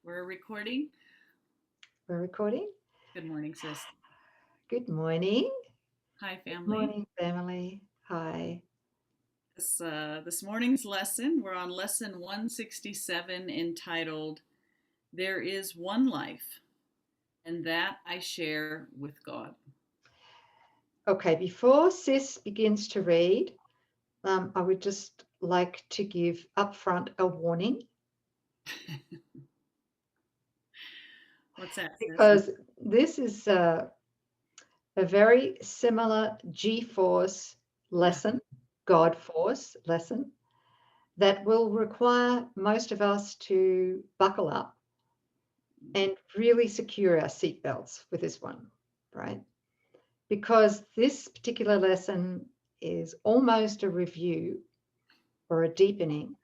We're recording. We're recording. Good morning, sis. Good morning. Hi, Good family. morning, family. Hi. This morning's lesson, we're on lesson 167 entitled, There is One Life, and That I Share with God. Okay, before Sis begins to read, I would just like to give upfront a warning What's that, sis? because this is a very similar G Force lesson, God Force lesson, that will require most of us to buckle up and really secure our seatbelts with this one, right? Because this particular lesson is almost a review or a deepening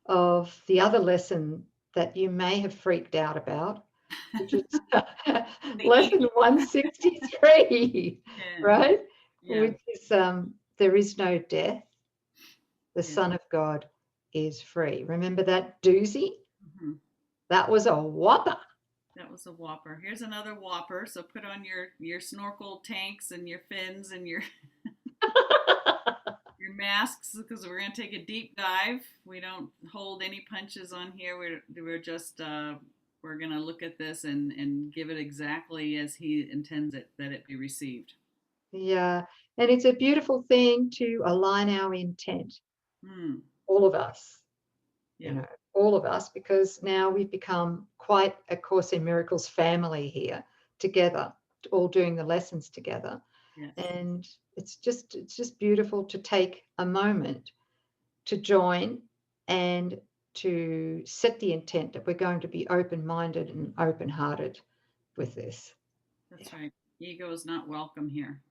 of the other lesson that you may have freaked out about, which is The lesson 163, yeah, right? yeah, Which is there is no death, the yeah. Son of God is free. Remember that doozy? hmm That was a whopper. That was a whopper. Here's another whopper. So put on your snorkel tanks and your fins and your masks because we're going to take a deep dive. We don't hold any punches on here. We're just we're going to look at this and give it exactly as he intends it that it be received. Yeah. And it's a beautiful thing to align our intent, Hmm. all of us, you Yeah. know, all of us, because now we've become quite a Course in Miracles family here together, all doing the lessons together. Yes. And it's just beautiful to take a moment to join and to set the intent that we're going to be open-minded and open-hearted with this. That's right. Ego is not welcome here.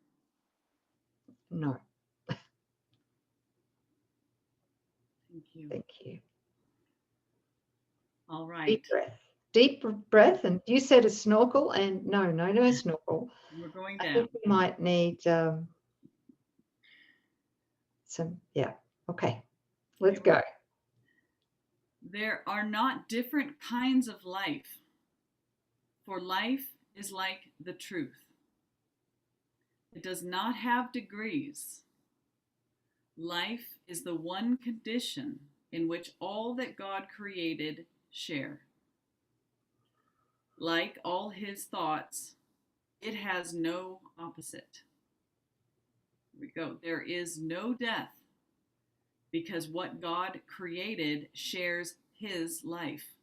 No, Thank you. thank you. All Deep right. breath. Deep breath. And you said a snorkel, and no snorkel. We're going I down. think we might need some, yeah. Okay, let's Okay. go. There are not different kinds of life, for life is like the truth. It does not have degrees. Life is the one condition in which all that God created share. Like all his thoughts, it has no opposite. Here we go. There is no death because what God created shares his life.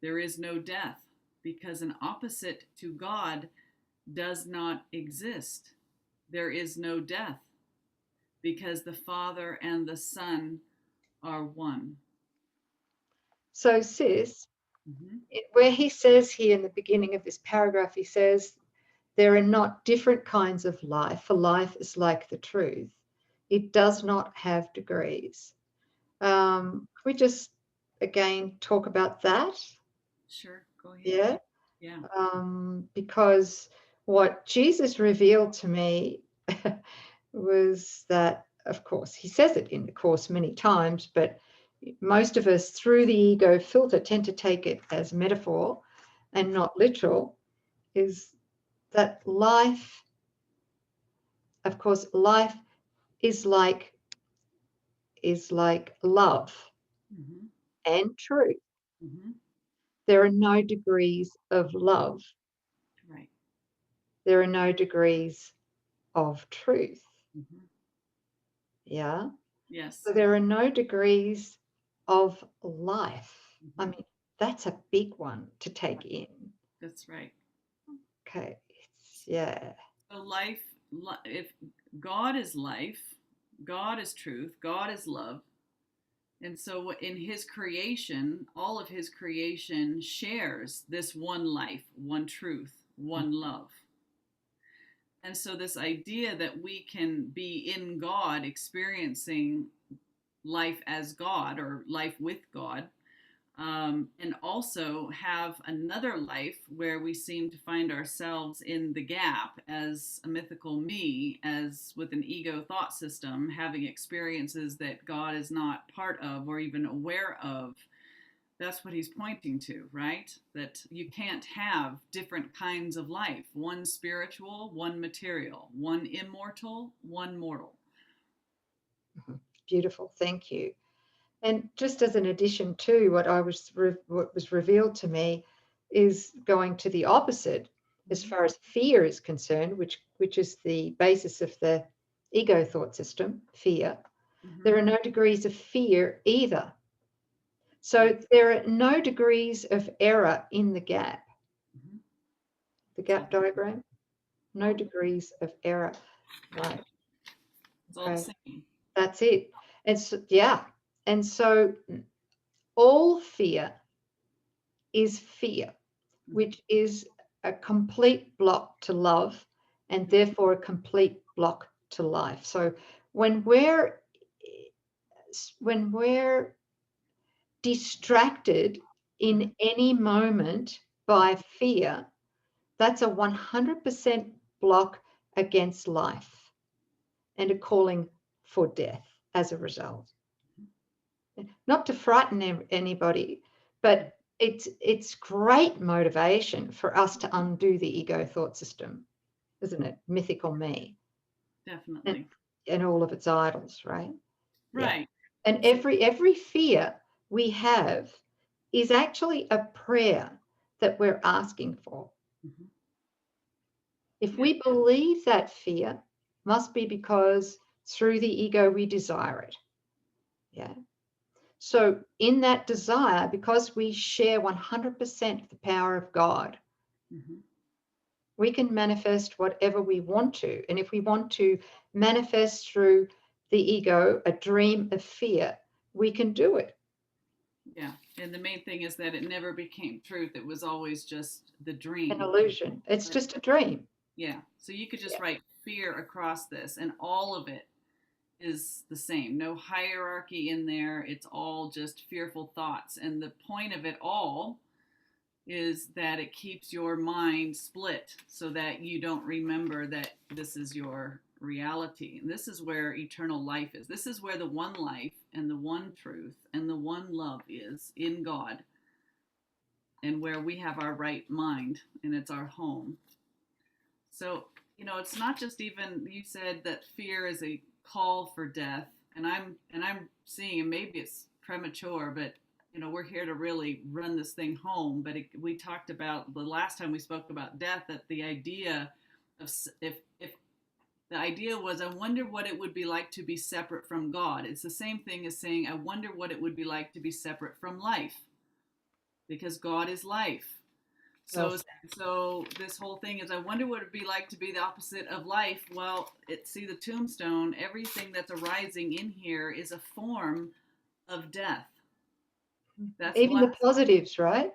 There is no death because an opposite to God does not exist. There is no death because the Father and the Son are one. So, sis, Mm-hmm. where he says here in the beginning of this paragraph, he says, there are not different kinds of life, for life is like the truth. It does not have degrees. Can we just again talk about that? Sure, go ahead. Yeah. Yeah. Because what Jesus revealed to me was that, of course, he says it in the Course many times, but most of us, through the ego filter, tend to take it as metaphor and not literal, is that life, of course, life is like love Mm-hmm. and truth. Mm-hmm. There are no degrees of love. Right. There are no degrees of truth. Mm-hmm. Yeah. Yes. So there are no degrees of life. I Mm-hmm. mean, that's a big one to take in. That's right. Okay. Yeah. So life, if God is life, God is truth, God is love. And so in his creation, all of his creation shares this one life, one truth, one love. And so this idea that we can be in God experiencing life as God or life with God, and also have another life where we seem to find ourselves in the gap as a mythical me, as with an ego thought system, having experiences that God is not part of or even aware of. that's what he's pointing to, right? That you can't have different kinds of life, one spiritual, one material, one immortal, one mortal. Beautiful, thank you. And just as an addition to what was revealed to me is going to the opposite as far as fear is concerned, which is the basis of the ego thought system, fear. Mm-hmm. There are no degrees of fear either. So there are no degrees of error in the gap. Mm-hmm. The gap diagram, no degrees of error. Right. It's all the same. That's it. And so, yeah. And so all fear is fear, which is a complete block to love and therefore a complete block to life. So when we're distracted in any moment by fear, that's a 100% block against life and a calling for death as a result. Not to frighten anybody, but it's great motivation for us to undo the ego thought system, isn't it? Mythical me. Definitely. And all of its idols, right? Right. Yeah. And every fear we have is actually a prayer that we're asking for. Mm-hmm. If we believe that fear must be because through the ego we desire it. Yeah. So in that desire, because we share 100% of the power of God, mm-hmm. we can manifest whatever we want to. And if we want to manifest through the ego a dream of fear, we can do it. Yeah. And the main thing is that it never became truth. It was always just the dream. An illusion. It's just a dream. Yeah. So you could just write fear across this, and all of it is the same. No hierarchy in there. It's all just fearful thoughts. And the point of it all is that it keeps your mind split so that you don't remember that this is your reality. And this is where eternal life is. This is where the one life and the one truth and the one love is in God, and where we have our right mind, and it's our home. So, it's not just even, you said that fear is a call for death, and I'm seeing, and maybe it's premature, but we're here to really run this thing home. But we talked about the last time we spoke about death, that the idea of, if the idea was, I wonder what it would be like to be separate from God. It's the same thing as saying, I wonder what it would be like to be separate from life, because God is life. So this whole thing is, I wonder what it'd be like to be the opposite of life. Well, see the tombstone, everything that's arising in here is a form of death. That's even the positives, right?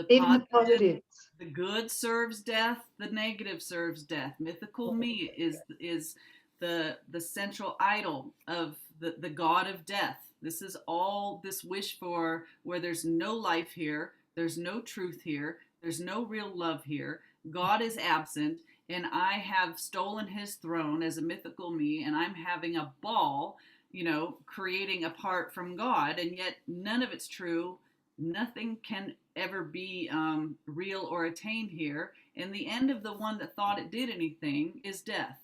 Even the positives. The good serves death, the negative serves death. Mythical me is the central idol of the god of death. This is all this wish for, where there's no life here, there's no truth here, there's no real love here. God is absent, and I have stolen his throne as a mythical me, and I'm having a ball, creating apart from God, and yet none of it's true. Nothing can ever be real or attained here. And the end of the one that thought it did anything is death.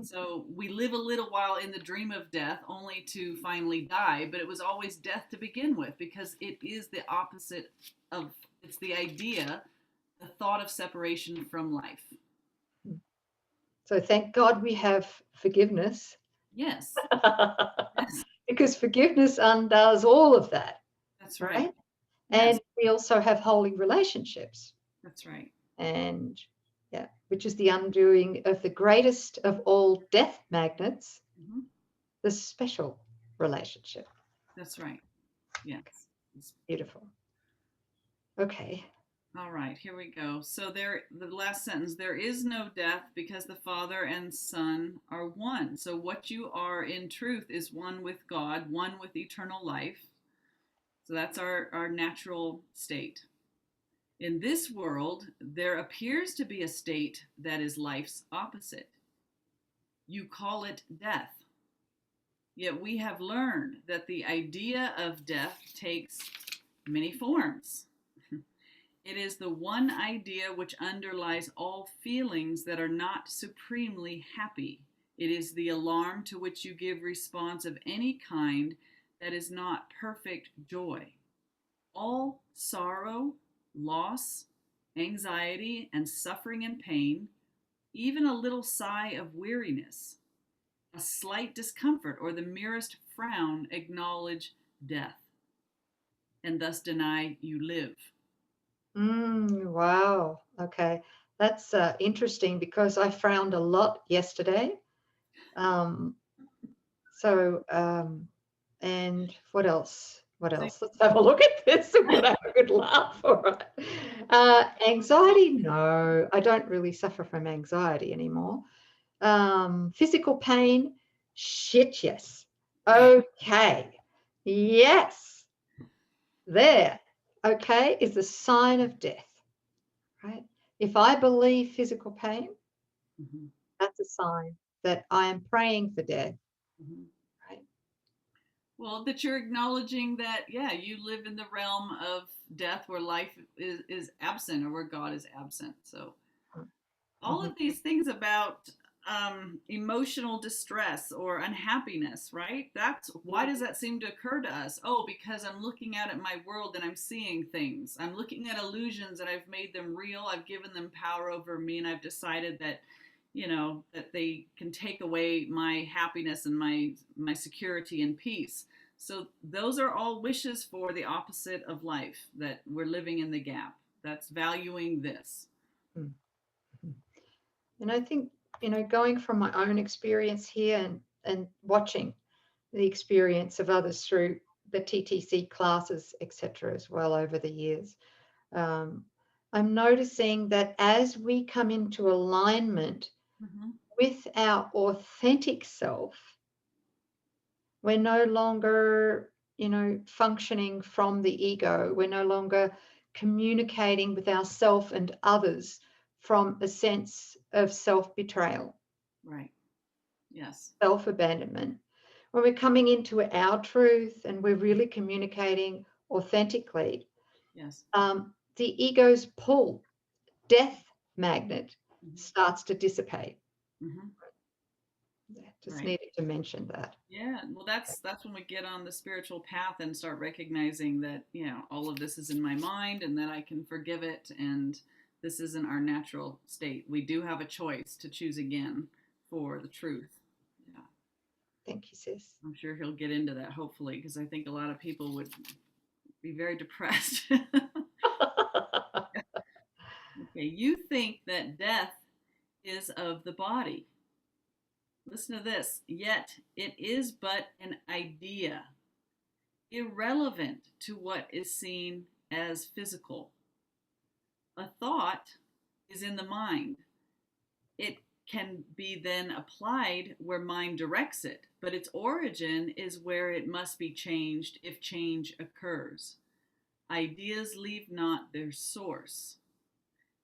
So we live a little while in the dream of death only to finally die, but it was always death to begin with, because it is the opposite of, it's the idea, the thought of separation from life. So thank God we have forgiveness. Yes. Yes. Because forgiveness undoes all of that. That's right. Yes. And we also have holy relationships. That's right. And which is the undoing of the greatest of all death magnets, the special relationship. That's right. Yes. It's beautiful. Okay. All right, here we go. So the last sentence, there is no death because the Father and Son are one. So what you are in truth is one with God, one with eternal life. So that's our natural state. In this world, there appears to be a state that is life's opposite. You call it death. Yet we have learned that the idea of death takes many forms. It is the one idea which underlies all feelings that are not supremely happy. It is the alarm to which you give response of any kind that is not perfect joy. All sorrow, loss, anxiety, and suffering and pain, even a little sigh of weariness, a slight discomfort, or the merest frown acknowledge death and thus deny you live. Wow. Okay. That's interesting because I frowned a lot yesterday. Um, and what else? What So, else? Let's have a look at this. I'm going to have a good laugh. All right. Anxiety? No, I don't really suffer from anxiety anymore. Physical pain? Shit, yes. Okay. Yes. There. Okay, is a sign of death, right? If I believe physical pain, mm-hmm, that's a sign that I am praying for death, mm-hmm. right? Well, that you're acknowledging that, yeah, you live in the realm of death where life is absent or where God is absent. So, all Mhm. of these things about emotional distress or unhappiness, right? That's why does that seem to occur to us? Oh, because I'm looking out at my world and I'm seeing things. I'm looking at illusions and I've made them real. I've given them power over me, and I've decided that, that they can take away my happiness and my security and peace. So those are all wishes for the opposite of life, that we're living in the gap. That's valuing this. Mhm. And I think, going from my own experience here and watching the experience of others through the TTC classes, etc., as well over the years, um, I'm noticing that as we come into alignment Mm-hmm. with our authentic self, we're no longer, functioning from the ego. We're no longer communicating with ourself and others from a sense of self-betrayal, Right. Yes. self-abandonment. When we're coming into our truth and we're really communicating authentically, Yes. the ego's pull, death magnet, Mm-hmm. starts to dissipate. Mm-hmm. Just Right. needed to mention that. Yeah. Well, that's when we get on the spiritual path and start recognizing that, all of this is in my mind and that I can forgive it, and this isn't our natural state. We do have a choice to choose again for the truth. Yeah. Thank you, sis. I'm sure he'll get into that, hopefully, because I think a lot of people would be very depressed. Okay. You think that death is of the body. Listen to this. Yet it is but an idea, irrelevant to what is seen as physical. A thought is in the mind. It can be then applied where mind directs it, but its origin is where it must be changed if change occurs. Ideas leave not their source.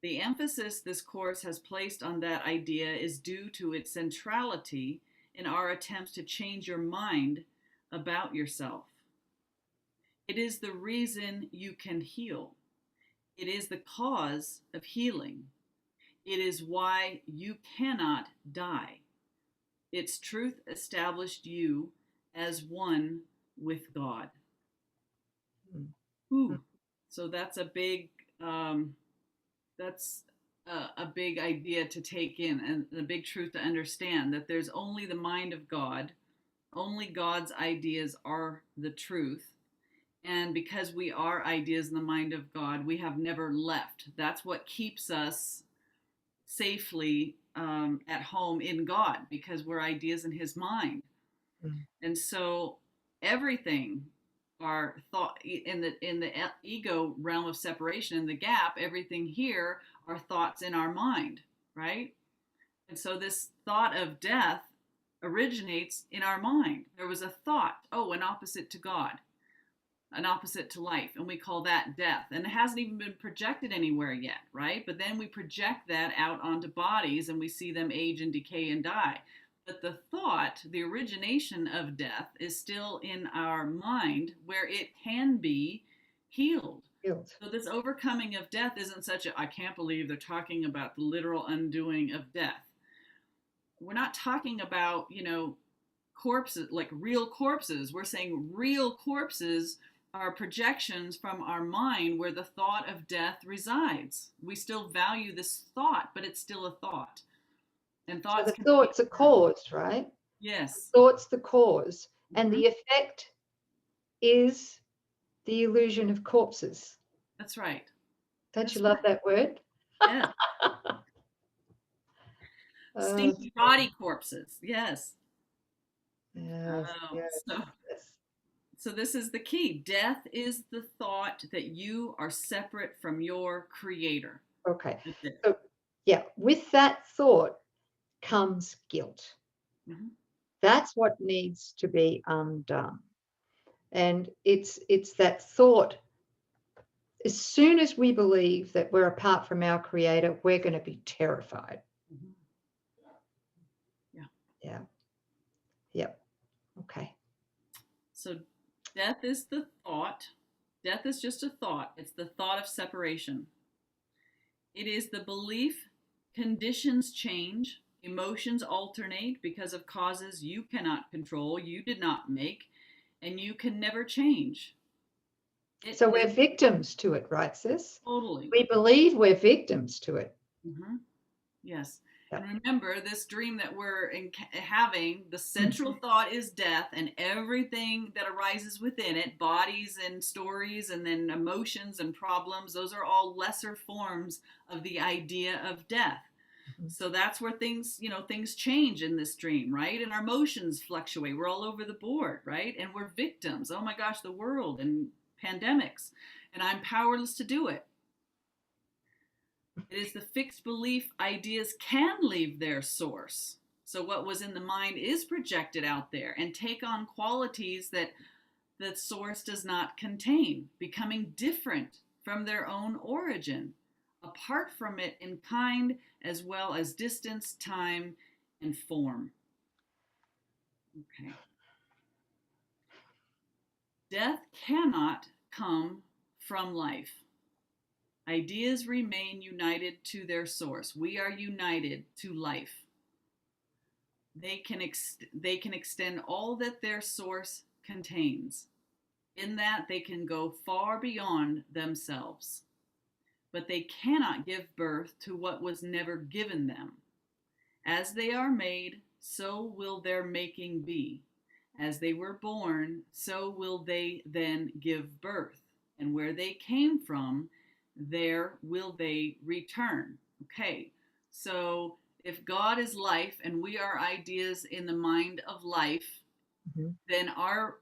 The emphasis this course has placed on that idea is due to its centrality in our attempts to change your mind about yourself. It is the reason you can heal. It is the cause of healing. It is why you cannot die. Its truth established you as one with God. Ooh. So that's a big idea to take in, and a big truth to understand, that there's only the mind of God. Only God's ideas are the truth. And because we are ideas in the mind of God, we have never left. That's what keeps us safely at home in God, because we're ideas in His mind. And so everything, our thought in the ego realm of separation, in the gap, everything here are thoughts in our mind, right? And so this thought of death originates in our mind. There was a thought, oh, an opposite to God, an opposite to life, and we call that death. And it hasn't even been projected anywhere yet, right? But then we project that out onto bodies and we see them age and decay and die. But the thought, the origination of death, is still in our mind, where it can be healed. Healed. So this overcoming of death isn't such a, I can't believe they're talking about the literal undoing of death. We're not talking about, corpses, like real corpses. We're saying real corpses are projections from our mind where the thought of death resides. We still value this thought, but it's still a thought. And So thoughts the thoughts are caused, right? Yes. Thoughts the cause, and the effect is the illusion of corpses. That's right. Don't you love that word? Yeah. Stinky body corpses. Yes. Yes, yes. So this is the key. Death is the thought that you are separate from your creator. Okay. So, yeah, with that thought comes guilt. Mm-hmm. That's what needs to be undone. And it's that thought. As soon as we believe that we're apart from our creator, we're going to be terrified. Mm-hmm. Yeah. Yep. Okay. So death is the thought. Death is just a thought. It's the thought of separation. It is the belief conditions change, emotions alternate because of causes you cannot control, you did not make, and you can never change. So we're victims to it, right, sis? Totally. We believe we're victims to it. Mm-hmm. Yes. Yep. And remember, this dream that we're having, the central thought is death, and everything that arises within it, bodies and stories, and then emotions and problems, those are all lesser forms of the idea of death. Mm-hmm. So that's where things change in this dream, right? And our emotions fluctuate. We're all over the board, right? And we're victims. Oh my gosh, the world and pandemics, and I'm powerless to do it. It is the fixed belief ideas can leave their source. So what was in the mind is projected out there and take on qualities that the source does not contain, becoming different from their own origin, apart from it in kind as well as distance, time, and form. Okay. Death cannot come from life. Ideas remain united to their source. We are united to life. They can extend all that their source contains. In that, they can go far beyond themselves. But they cannot give birth to what was never given them. As they are made, so will their making be. As they were born, so will they then give birth. And where they came from, there will they return. Okay, so if God is life and we are ideas in the mind of life, then our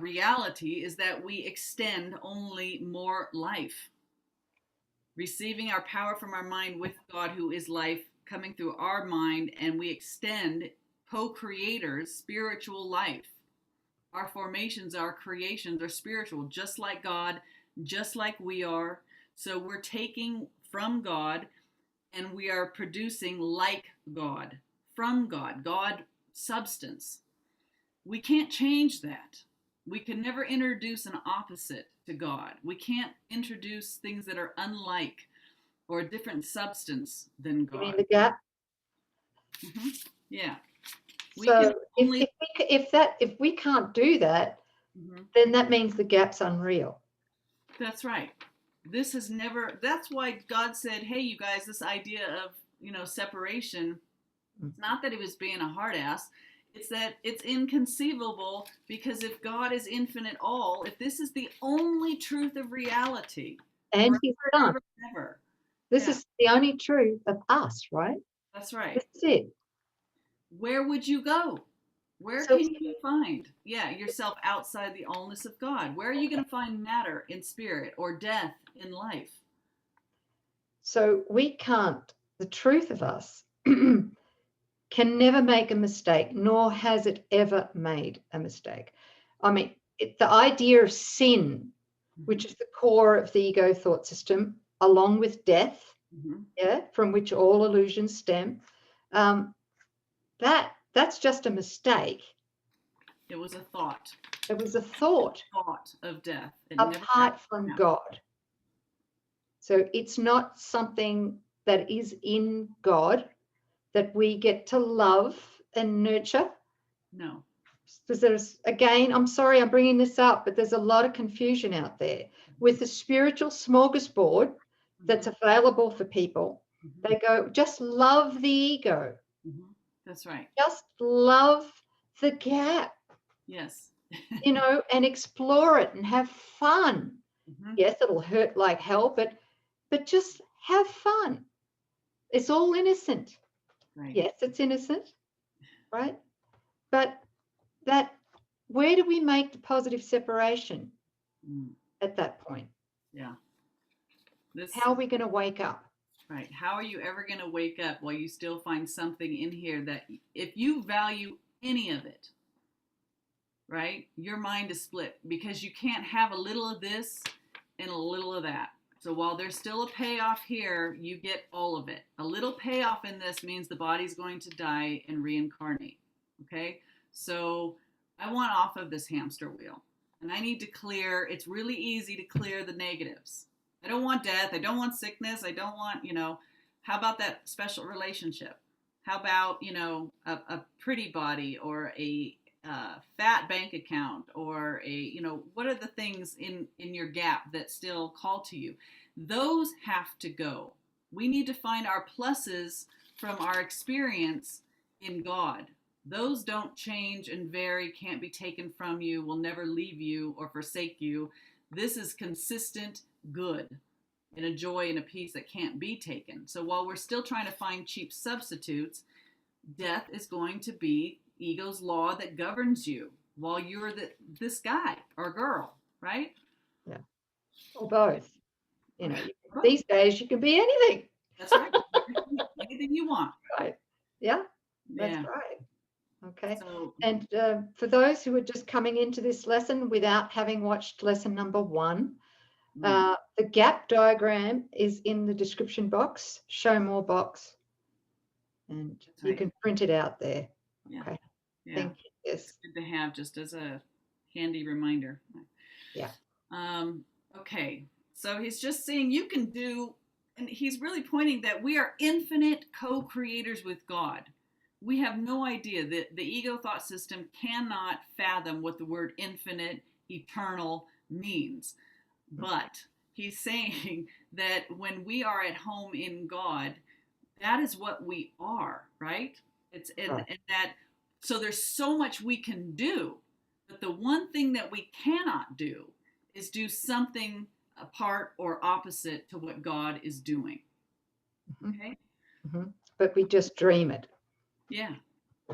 reality is that we extend only more life, receiving our power from our mind with God who is life coming through our mind, and we extend co-creators spiritual life. Our formations, our creations are spiritual, just like God, just like we are. So we're taking from God and we are producing like God, from God, God substance. We can't change that. We can never introduce an opposite to God. We can't introduce things that are unlike or a different substance than God. You mean the gap? Mm-hmm. Yeah. So if we can't do that, then that means the gap's unreal. That's right. This has never, that's why God said, hey, you guys, this idea of, separation, it's not that he was being a hard ass. It's that it's inconceivable, because if God is infinite all, if this is the only truth of reality, and his son, this is the only truth of us, right? That's right. That's it. Where would you go? Where can you find, yourself outside the allness of God? Where are you going to find matter in spirit or death in life? So we can't, the truth of us can never make a mistake, nor has it ever made a mistake. I mean, the idea of sin, which is the core of the ego thought system, along with death, from which all illusions stem, that's just a mistake. It was a thought. It was a thought Of death. It apart from God. So it's not something that is in God that we get to love and nurture. No. Because there's, again, I'm sorry I'm bringing this up, but there's a lot of confusion out there with the spiritual smorgasbord that's available for people. They go, just love the ego. That's right. Just love the gap. Yes. And explore it and have fun. Yes, it'll hurt like hell, but just have fun. It's all innocent. Right. Yes, it's innocent, right? But where do we make the positive separation at that point? Yeah. How are we going to wake up? Right. How are you ever going to wake up while you still find something in here that if you value any of it, right, your mind is split because you can't have a little of this and a little of that. So while there's still a payoff here, you get all of it. A little payoff in this means the body's going to die and reincarnate. Okay? So I want off of this hamster wheel. And I need to clear, it's really easy to clear the negatives. I don't want death. I don't want sickness. I don't want, how about that special relationship? How about, a pretty body or a fat bank account or what are the things in your gap that still call to you? Those have to go. We need to find our pluses from our experience in God. Those don't change and vary, can't be taken from you, will never leave you or forsake you. This is consistent good and a joy and a peace that can't be taken. So while we're still trying to find cheap substitutes, death is going to be ego's law that governs you while you're this guy or girl, right? Yeah. Or both. These days you can be anything. That's right. Anything you want. Right. Yeah. That's right. Okay. So, and for those who are just coming into this lesson without having watched lesson number 1, the gap diagram is in the description box, show more box, and you can print it out there. Yeah. Okay. Yeah. Thank you. Yes. It's good to have just as a handy reminder. Yeah. Okay. So he's just saying you can do, and he's really pointing that we are infinite co-creators with God. We have no idea that the ego thought system cannot fathom what the word infinite, eternal means. But he's saying that when we are at home in God, that is what we are, right? It's and that, so there's so much we can do, but the one thing that we cannot do is do something apart or opposite to what God is doing. Okay? But we just dream it. Yeah.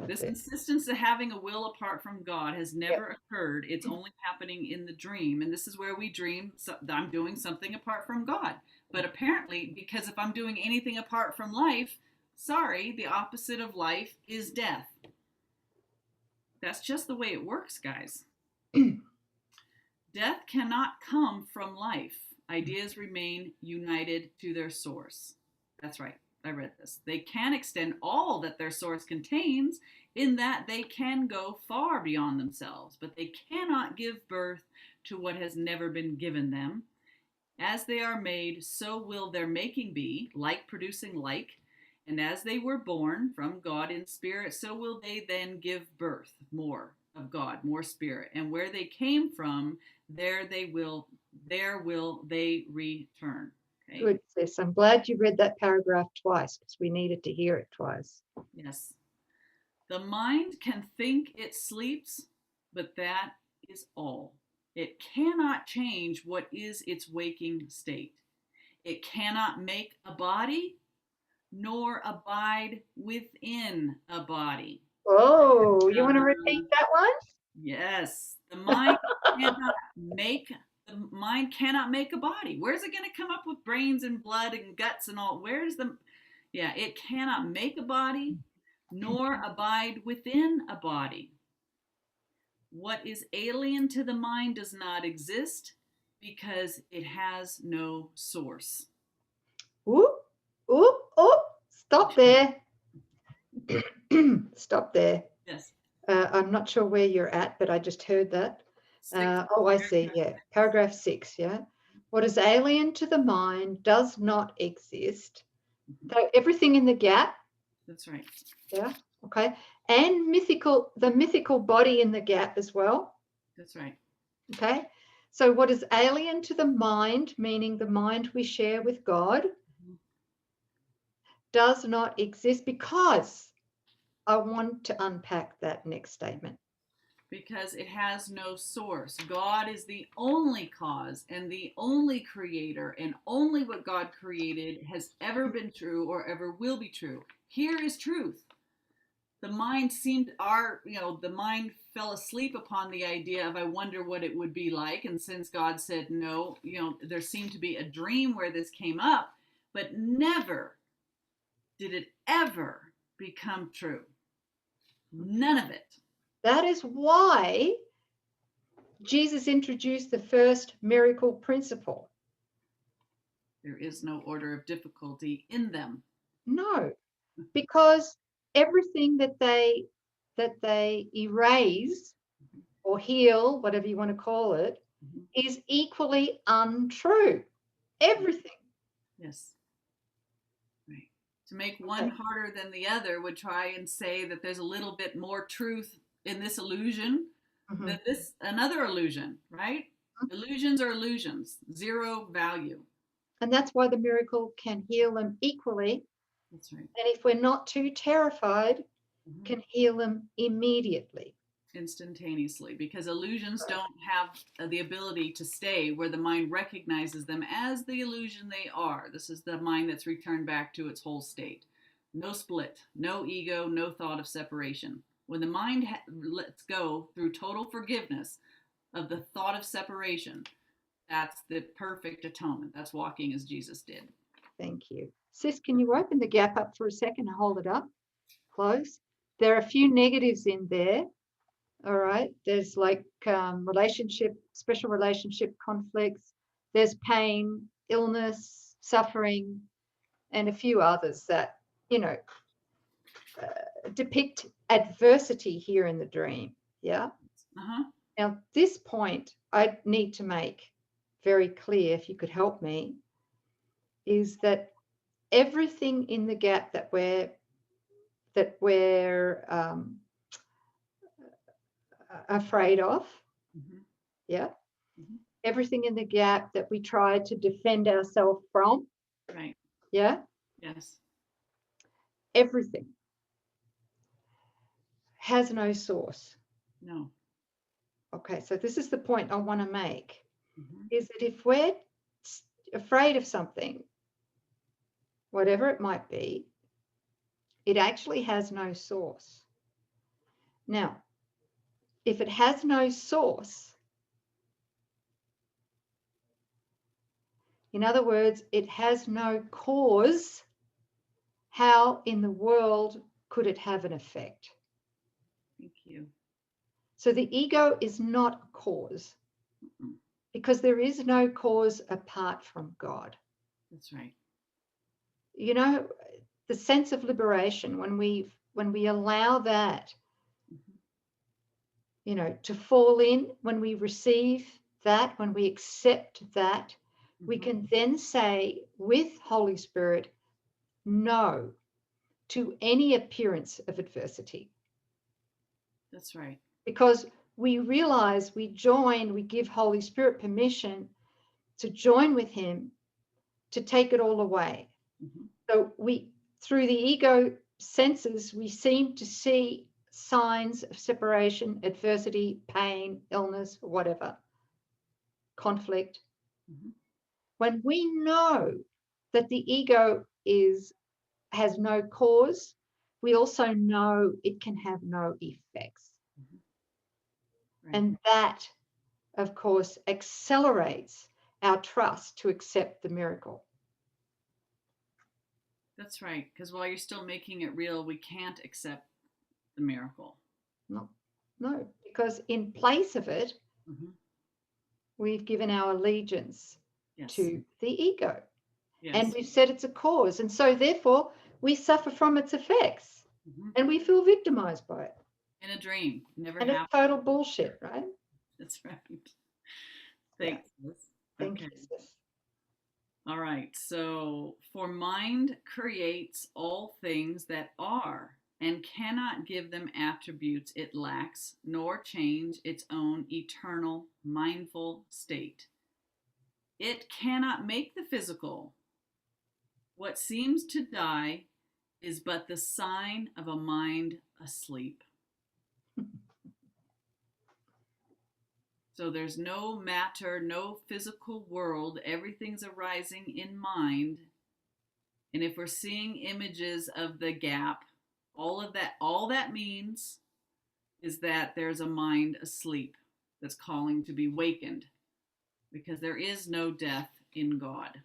This insistence of having a will apart from God has never occurred. It's only happening in the dream. And this is where we dream that I'm doing something apart from God. But apparently, because if I'm doing anything apart from life, sorry, the opposite of life is death. That's just the way it works, guys. Death cannot come from life. Ideas remain united to their source. That's right. I read this. They can extend all that their source contains, in that they can go far beyond themselves, but they cannot give birth to what has never been given them. As they are made, so will their making be, like producing like, and as they were born from God in spirit, so will they then give birth, more of God, more spirit. And where they came from, there will they return. Okay? Good, sis. I'm glad you read that paragraph twice, because we needed to hear it twice. Yes. The mind can think it sleeps, but that is all. It cannot change what is its waking state. It cannot make a body, nor abide within a body. Oh, you want to repeat that one? Yes. The mind cannot make a body. Where's it going to come up with brains and blood and guts and all? It cannot make a body, nor abide within a body. What is alien to the mind does not exist because it has no source. Oop, stop there. Stop there. Yes. I'm not sure where you're at, but I just heard that. Oh, I see. Yeah. Paragraph 6. Yeah. What is alien to the mind does not exist. So everything in the gap. That's right. Yeah. Okay. And the mythical body in the gap as well. That's right. Okay. So what is alien to the mind, meaning the mind we share with God, does not exist, because I want to unpack that next statement. Because it has no source. God is the only cause and the only creator, and only what God created has ever been true or ever will be true. Here is truth. The mind the mind fell asleep upon the idea of, I wonder what it would be like. And since God said no, there seemed to be a dream where this came up, but never did it ever become true. None of it. That is why Jesus introduced the first miracle principle. There is no order of difficulty in them. No, because everything that they erase or heal, whatever you want to call it, is equally untrue. Everything. Yes. Right. To make one harder than the other would try and say that there's a little bit more truth in this illusion than this another illusion, right? Illusions are illusions, zero value. And that's why the miracle can heal them equally. That's right. And if we're not too terrified, can heal them immediately. Instantaneously, because illusions don't have the ability to stay where the mind recognizes them as the illusion they are. This is the mind that's returned back to its whole state. No split, no ego, no thought of separation. When the mind lets go through total forgiveness of the thought of separation, that's the perfect atonement. That's walking as Jesus did. Thank you. Sis, can you open the gap up for a second and hold it up? Close. There are a few negatives in there. All right. There's like special relationship conflicts. There's pain, illness, suffering, and a few others that, depict adversity here in the dream. Yeah. Now, this point I need to make very clear, if you could help me, is that everything in the gap that we're afraid of, yeah, everything in the gap that we try to defend ourselves from, right, yeah, yes, everything has no source. No. Okay, so this is the point I want to make, is that if we're afraid of something, whatever it might be, it actually has no source. Now, if it has no source, in other words, it has no cause, how in the world could it have an effect? Thank you. So the ego is not a cause, because there is no cause apart from God. That's right. The sense of liberation, when we allow that, to fall in, when we receive that, when we accept that, we can then say with Holy Spirit, no to any appearance of adversity. That's right. Because we realize we give Holy Spirit permission to join with him to take it all away. So through the ego senses, we seem to see signs of separation, adversity, pain, illness, whatever, conflict. When we know that the ego has no cause, we also know it can have no effects. Right. And that, of course, accelerates our trust to accept the miracle. That's right, because while you're still making it real, we can't accept the miracle. No, because in place of it, we've given our allegiance to the ego. Yes. And we've said it's a cause. And so therefore, we suffer from its effects and we feel victimized by it. In a dream. Never And it's happened. total bullshit, right? That's right. Yeah. Thanks, sis. Thank Okay. you, sis. All right. So, for mind creates all things that are and cannot give them attributes it lacks, nor change its own eternal mindful state. It cannot make the physical. What seems to die is but the sign of a mind asleep. So there's no matter, no physical world. Everything's arising in mind. And if we're seeing images of the gap, all that means is that there's a mind asleep that's calling to be wakened, because there is no death in God.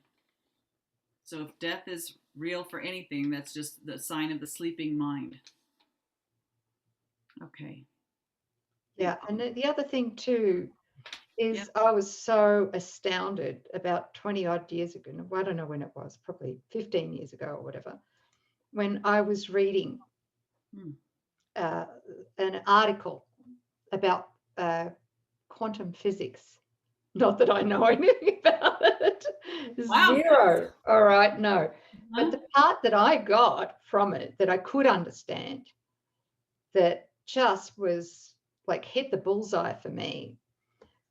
So if death is real for anything, that's just the sign of the sleeping mind. Okay. Yeah. And the other thing too is Yeah. I was so astounded about 20 odd years ago. I don't know when it was, probably 15 years ago or whatever, when I was reading uh, an article about quantum physics. Not that I know anything about it. Wow. Zero. All right, no. Huh? But the part that I got from it that I could understand, that just was like hit the bullseye for me,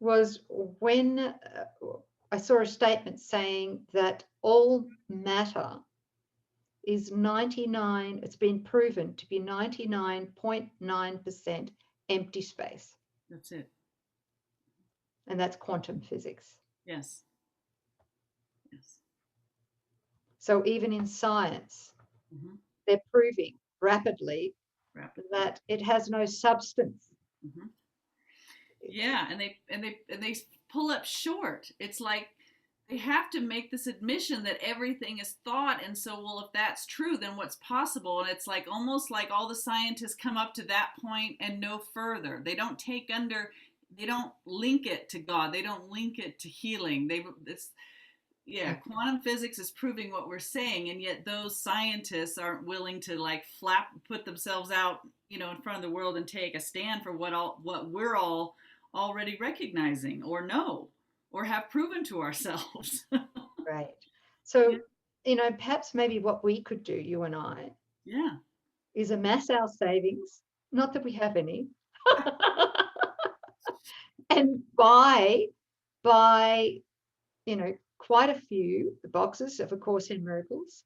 was when I saw a statement saying that all matter is 99, it's been proven to be 99.9% empty space. That's it. And that's quantum physics. Yes. Yes. So even in science, they're proving rapidly that it has no substance. Yeah, and they pull up short. It's like they have to make this admission that everything is thought, and so, well, if that's true, then what's possible? And it's like almost like all the scientists come up to that point and no further. They don't link it to God. They don't link it to healing. Quantum physics is proving what we're saying, and yet those scientists aren't willing to like put themselves out, in front of the world and take a stand for what we're all already recognizing or know or have proven to ourselves. Right. So, perhaps maybe what we could do, you and I, is amass our savings, not that we have any, and buy, quite a few boxes of A Course in Miracles,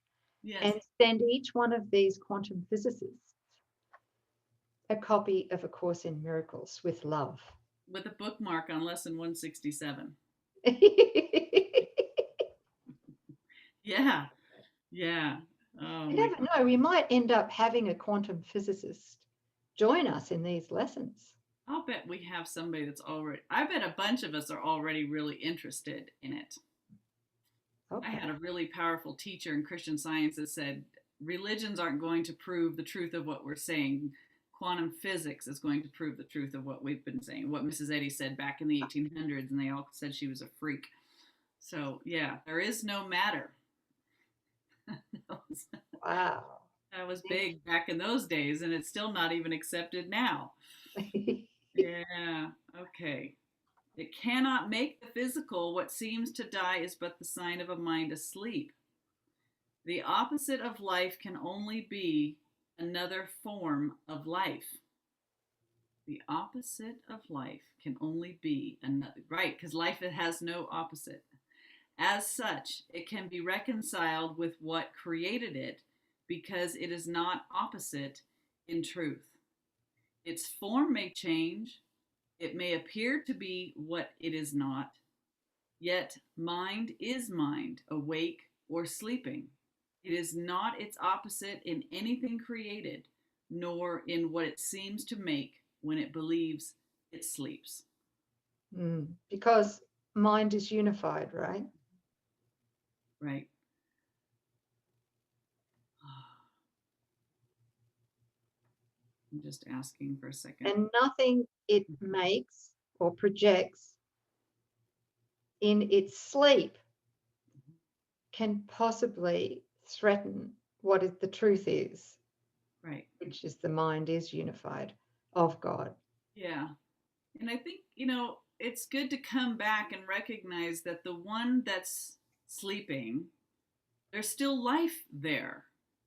and send each one of these quantum physicists a copy of A Course in Miracles with love. With a bookmark on lesson 167. Yeah. You never know. We might end up having a quantum physicist join us in these lessons. I'll bet we have somebody I bet a bunch of us are already really interested in it. Okay. I had a really powerful teacher in Christian Science that said, religions aren't going to prove the truth of what we're saying. Quantum physics is going to prove the truth of what we've been saying, what Mrs. Eddy said back in the 1800s, and they all said she was a freak. So, yeah, there is no matter. Wow. That was big back in those days, and it's still not even accepted now. Yeah, okay. It cannot make the physical. What seems to die is but the sign of a mind asleep. The opposite of life can only be another form of life. The opposite of life can only be another, right? Because life has no opposite. As such, it can be reconciled with what created it because it is not opposite in truth. Its form may change, it may appear to be what it is not, yet mind is mind, awake or sleeping. It is not its opposite in anything created, nor in what it seems to make when it believes it sleeps. Because mind is unified, right? Right. I'm just asking for a second. And nothing it makes or projects in its sleep can possibly threaten what the truth is. Right. Which is the mind is unified. of God. Yeah. And I think, it's good to come back and recognize that the one that's sleeping, there's still life there.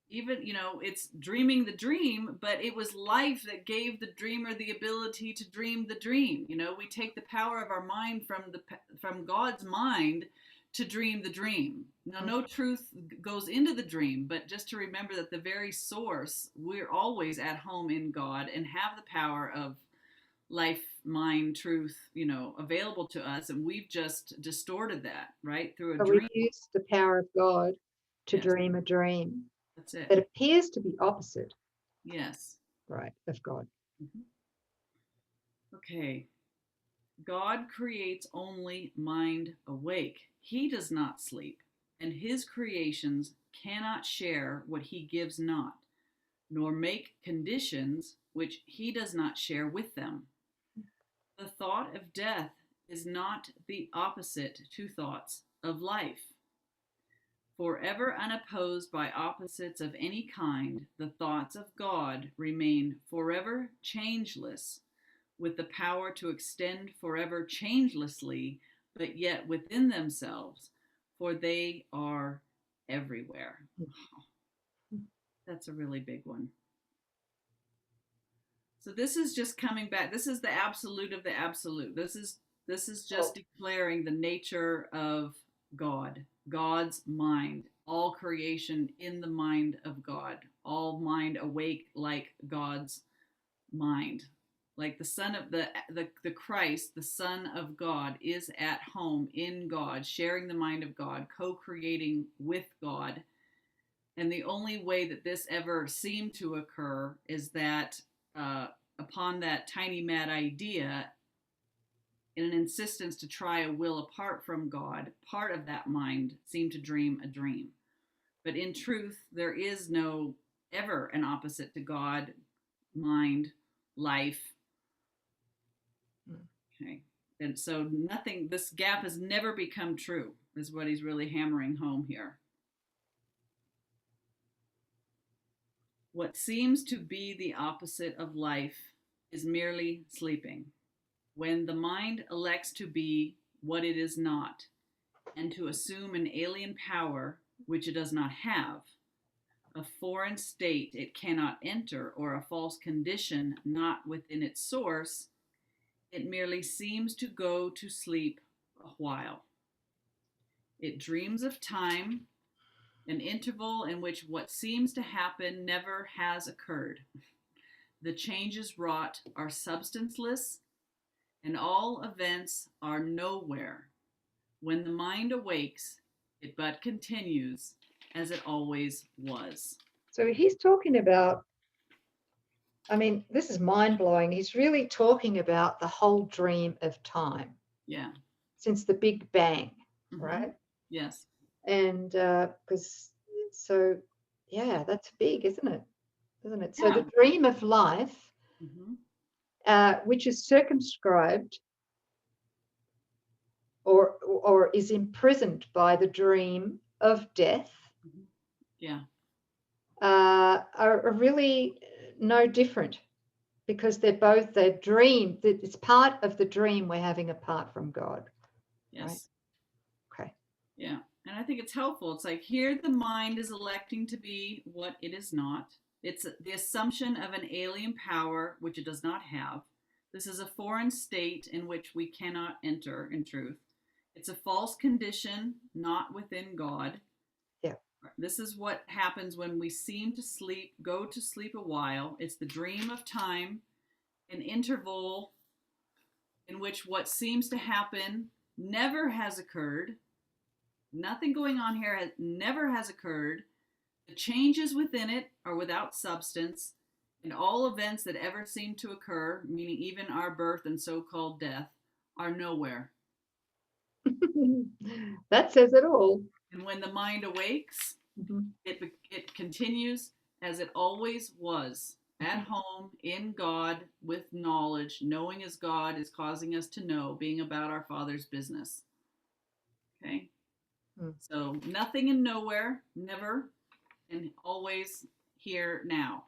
Even, it's dreaming the dream, but it was life that gave the dreamer the ability to dream the dream. We take the power of our mind from God's mind to dream the dream. Now, no truth goes into the dream, but just to remember that the very source, we're always at home in God and have the power of life, mind, truth, available to us, and we've just distorted that, right, through a So we've dream. used the power of God to Yes, dream a dream that's it. that appears to be opposite, Yes. right, of God. Mhm. Okay. God creates only mind awake. He does not sleep, and his creations cannot share what he gives not, nor make conditions which he does not share with them. The thought of death is not the opposite to thoughts of life. Forever unopposed by opposites of any kind, the thoughts of God remain forever changeless, with the power to extend forever changelessly, but yet within themselves, for they are everywhere. Oh, that's a really big one. So this is just coming back. This is the absolute of the absolute. This is just declaring the nature of God, God's mind, all creation in the mind of God, all mind awake like God's mind. Like the son of the Christ, the Son of God, is at home in God, sharing the mind of God, co-creating with God. And the only way that this ever seemed to occur is that uh, upon that tiny mad idea, in an insistence to try a will apart from God, part of that mind seemed to dream a dream. But in truth, there is no ever an opposite to God, mind, life. Okay. And so nothing, this gap has never become true, is what he's really hammering home here. What seems to be the opposite of life is merely sleeping. When the mind elects to be what it is not, and to assume an alien power which it does not have, a foreign state it cannot enter, or a false condition not within its source, it merely seems to go to sleep a while. It dreams of time, an interval in which what seems to happen never has occurred. The changes wrought are substanceless, and all events are nowhere. When the mind awakes, it but continues as it always was. So he's talking about, I mean, this is mind blowing. He's really talking about the whole dream of time. Yeah. Since the Big Bang, Mm-hmm. right? Yes. And because, so yeah, that's big, isn't it? Isn't it? Yeah. So the dream of life, which is circumscribed or is imprisoned by the dream of death, yeah, are really no different, because they're dream. It's part of the dream we're having apart from God. yes, right? Okay. Yeah. And I think it's helpful. It's like here the mind is electing to be what it is not. It's the assumption of an alien power which it does not have. This is a foreign state in which we cannot enter in truth. It's a false condition not within God. Yeah. This is what happens when we seem to sleep, go to sleep a while. It's the dream of time, an interval in which what seems to happen never has occurred. Nothing going on here never has occurred. The changes within it are without substance, and all events that ever seem to occur, meaning even our birth and so-called death, are nowhere. That says it all. And when the mind awakes, it continues as it always was, at home, in God, with knowledge, knowing as God is causing us to know, being about our Father's business. Okay? So nothing and nowhere, never, and always here now.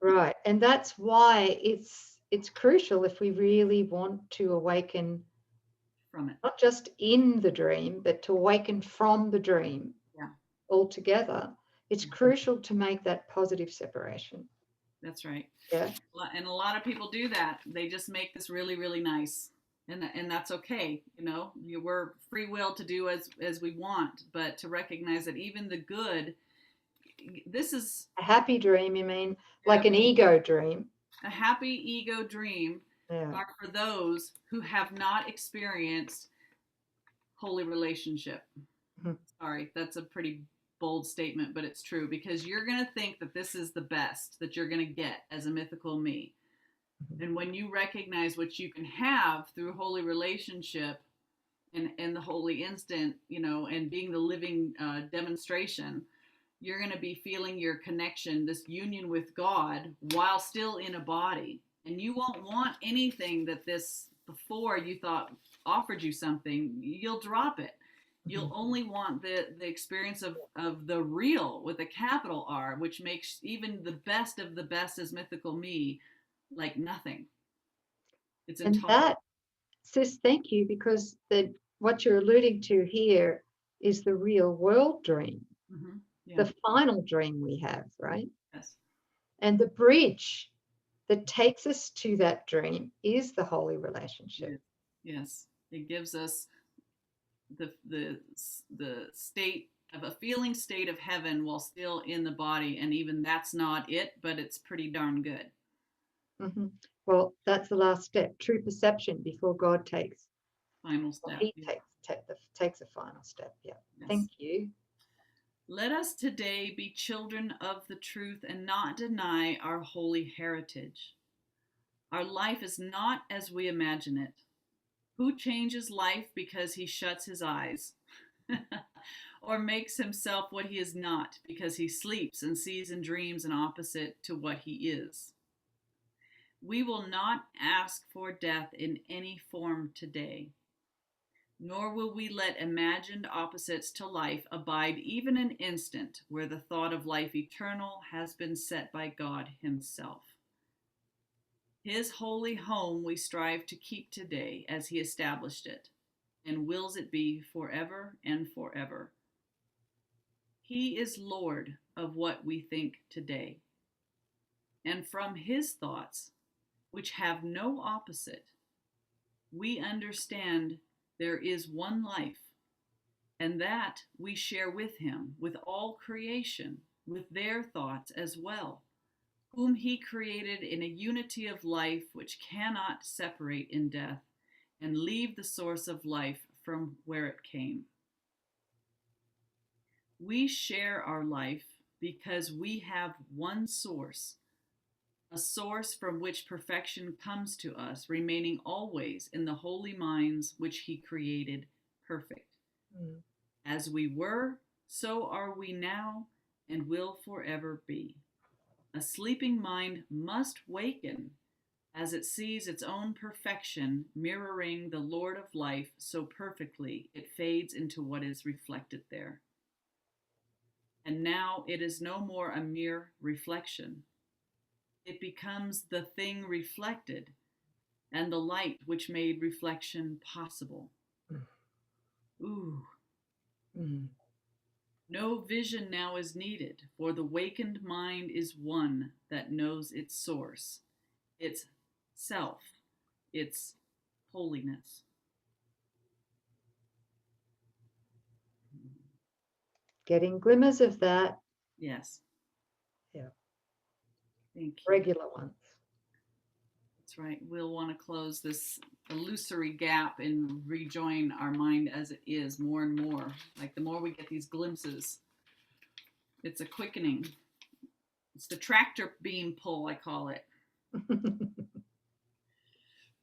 Right. And that's why it's crucial if we really want to awaken, From it. not just in the dream, but to awaken from the dream Yeah, altogether. It's crucial to make that positive separation. that's right. Yeah. And a lot of people do that. They just make this really, really nice. And that's okay. We're free will to do as we want, but to recognize that even the good, this is A happy dream, you mean, like an ego dream? a happy ego dream Yeah. are for those who have not experienced holy relationship. Mhm. Sorry, that's a pretty bold statement, but it's true, because you're going to think that this is the best that you're going to get as a mythical me. And when you recognize what you can have through holy relationship and the holy instant, and being the living demonstration, you're going to be feeling your connection, this union with God, while still in a body. And you won't want anything that this before you thought offered you something. You'll drop it. You'll only want the experience of the real with a capital R, which makes even the best of the best as mythical me like nothing. It's And intolerable. that, sis, thank you, because what you're alluding to here is the real world dream, Mm-hmm. Yeah. the final dream we have, right? Yes. And the bridge that takes us to that dream is the holy relationship. Yes. Yes. It gives us the state of a feeling state of heaven while still in the body, and even that's not it, but it's pretty darn good. Mm-hmm. Well, that's the last step, true perception before God takes, Final or step. he takes a final step. Yeah. Yes. Thank you. Let us today be children of the truth and not deny our holy heritage. Our life is not as we imagine it. Who changes life because he shuts his eyes? Or makes himself what he is not because he sleeps and sees and dreams an opposite to what he is? We will not ask for death in any form today, nor will we let imagined opposites to life abide even an instant where the thought of life eternal has been set by God himself. His holy home we strive to keep today as he established it, and wills it be forever and forever. He is Lord of what we think today, and from his thoughts, which have no opposite, we understand there is one life, and that we share with him, with all creation, with their thoughts as well, whom he created in a unity of life which cannot separate in death and leave the source of life from where it came. We share our life because we have one source, a source from which perfection comes to us, remaining always in the holy minds which he created perfect. Mm. As we were, so are we now and will forever be. A sleeping mind must waken as it sees its own perfection mirroring the Lord of life so perfectly it fades into what is reflected there. And now it is no more a mere reflection. It becomes the thing reflected and the light which made reflection possible. Ooh. Mm. No vision now is needed, for the wakened mind is one that knows its source, its self, its holiness. Getting glimmers of that. Yes, Yeah. thank you. Regular ones. That's right. We'll want to close this illusory gap and rejoin our mind as it is more and more. Like the more we get these glimpses, it's a quickening. It's the tractor beam pull, I call it.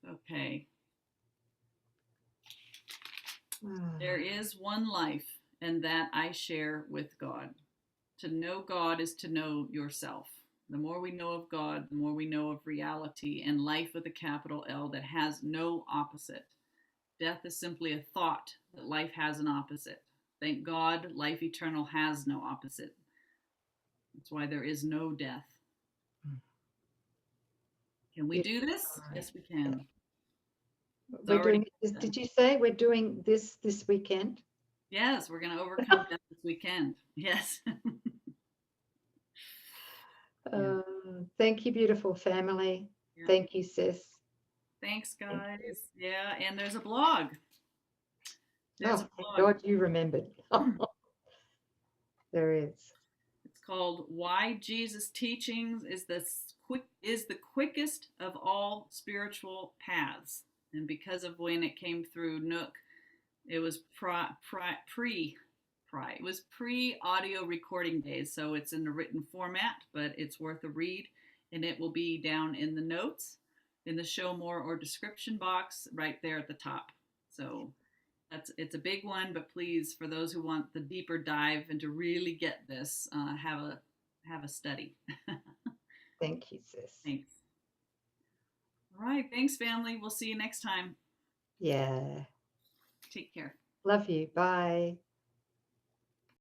Okay. There is one life, and that I share with God. To know God is to know yourself. The more we know of God, the more we know of reality and life with a capital L that has no opposite. Death is simply a thought that life has an opposite. Thank God, life eternal has no opposite. That's why there is no death. Can we do this? Yes, we can. We're already doing this. done. Did you say we're doing this weekend? Yes, we're going to overcome death this weekend. Yes. Yeah. Thank you, beautiful family. Yeah. Thank you, sis. Thanks, Thank guys. you. Yeah, and there's a blog. There's Oh, a thank blog. God you remembered. There is. It's called "Why Jesus' Teachings is the quickest of all spiritual paths." And because of when it came through Nouk, it was pre audio recording days, so it's in the written format, but it's worth a read, and it will be down in the notes, in the show more or description box right there at the top. So it's a big one, but please, for those who want the deeper dive and to really get this, have a study. Thank you, sis. Thanks. All right, thanks, family. We'll see you next time. Yeah. Take care. Love you. Bye.